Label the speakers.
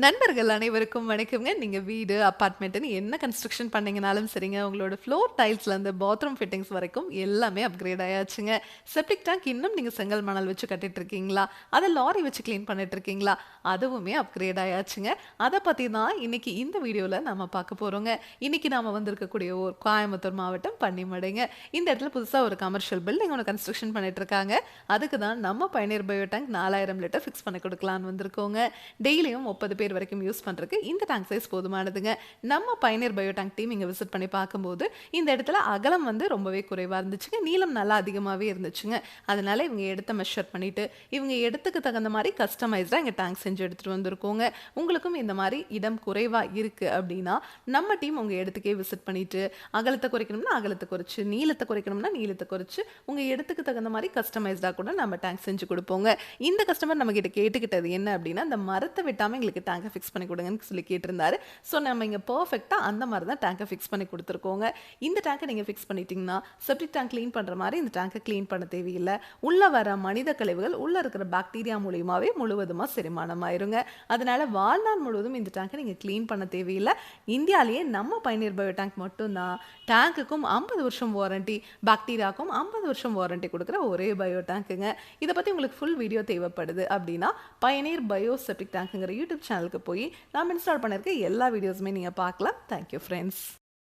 Speaker 1: நண்பர்கள் அனைவருக்கும் வணக்கம்ங்க. நீங்க வீடு, அபார்ட்மெண்ட்ன்னு என்ன கன்ஸ்ட்ரக்ஷன் பண்ணீங்கனாலும் சரிங்க, உங்களோட ஃப்ளோர் டைல்ஸ்லேருந்து பாத்ரூம் ஃபிட்டிங்ஸ் வரைக்கும் எல்லாமே அப்கிரேட் ஆயாச்சுங்க. செப்டிக் டேங்க் இன்னும் நீங்க செங்கல் மணல் வச்சு கட்டிட்டு இருக்கீங்களா? அத லாரி வச்சு கிளீன் பண்ணிட்டு இருக்கீங்களா? அதுவுமே அப்கிரேட் ஆயாச்சுங்க. அத பத்தி தான் இன்னைக்கு இந்த வீடியோல நாம பார்க்க போறோங்க. இன்னைக்கு நாம வந்திருக்கக்கூடிய ஊர் கோயம்புத்தூர் மாவட்டம் பன்னிமடைங்க. இந்த இடத்துல புதுசா ஒரு கமர்ஷியல் பில்டிங் ஒண்ணு கன்ஸ்ட்ரக்ஷன் பண்ணிட்டு இருக்காங்க. அதுக்கு தான் நம்ம pioneer bio tank 4000 litre fix பண்ணி கொடுக்கலான்னு வந்திருக்கோங்க. டெய்லியும் 30 பேர் வரைக்கும் யூஸ் பண்றதுக்கு இந்த டேங்க் சைஸ் போதுமானதுங்க. நம்ம பயனியர் பயோ டேங்க் டீம் இங்க விசிட் பண்ணி பார்க்கும்போது இந்த இடத்துல அகலம் வந்து ரொம்பவே குறைவா இருந்துச்சுங்க. நீளம் நல்லா அதிகமாவே இருந்துச்சுங்க. அதனால இவங்க இடத்த மெஷர் பண்ணிட்டு இவங்க இடத்துக்கு தகுந்த மாதிரி கஸ்டமைஸ்டா இங்க டேங்க் செஞ்சு எடுத்துட்டு வந்திருக்கோங்க. உங்களுக்கும் இந்த மாதிரி இடம் குறைவா இருக்கு அப்படின்னா நம்ம டீம் உங்க இடத்துக்கே விசிட் பண்ணிட்டு அகலத்தை குறைக்கணும்னா அகலத்தை குறைச்சு, நீளத்தை குறைக்கணும்னா நீளத்தை குறைச்சு உங்க இடத்துக்கு தகுந்த மாதிரி கஸ்டமைஸ்டா கூட நம்ம டேங்க் செஞ்சு கொடுப்போங்க. இந்த கஸ்டமர் நம்ம கிட்ட கேட்டுக்கிட்டது என்ன அப்படின்னா, இந்த மரத்தை விட்டாம எங்களுக்கு டேங்கை ஃபிக்ஸ் பண்ணி கொடுங்கன்னு சொல்லி கேட்டிருந்தாரு. ஸோ நம்ம இங்கே பர்ஃபெக்டாக அந்த மாதிரி தான் டேங்கை ஃபிக்ஸ் பண்ணி கொடுத்துருக்கோங்க. இந்த டேங்கை நீங்கள் ஃபிக்ஸ் பண்ணிட்டீங்கன்னா செப்டிக் டேங்க் க்ளீன் பண்ணுற மாதிரி இந்த டேங்கை க்ளீன் பண்ண தேவையில்லை. உள்ளே வர மனித கழிவுகள் உள்ளே இருக்கிற பாக்டீரியா மூலியமாகவே முழுவதுமாக செரிமானம் ஆயிருங்க. அதனால வாழ்நாள் முழுவதும் இந்த டேங்கை நீங்கள் க்ளீன் பண்ண தேவையில்லை. இந்தியாவிலேயே நம்ம பயனியர் பயோ டேங்க் மட்டும்தான் டேங்குக்கும் 50 வருஷம் வாரண்டி, பாக்டீரியாவுக்கும் 50 வருஷம் வாரண்டி கொடுக்குற ஒரே பயோ டேங்க்குங்க. இதை பற்றி உங்களுக்கு ஃபுல் வீடியோ தேவைப்படுது அப்படின்னா பயனியர் பயோ செப்டிக் டேங்க்குங்கிற யூடியூப் சேனலுக்கு போய் நாம் இன்ஸ்டால் பண்ணியிருக்க எல்லா வீடியோஸுமே நீங்கள் பார்க்கலாம். Thank you friends.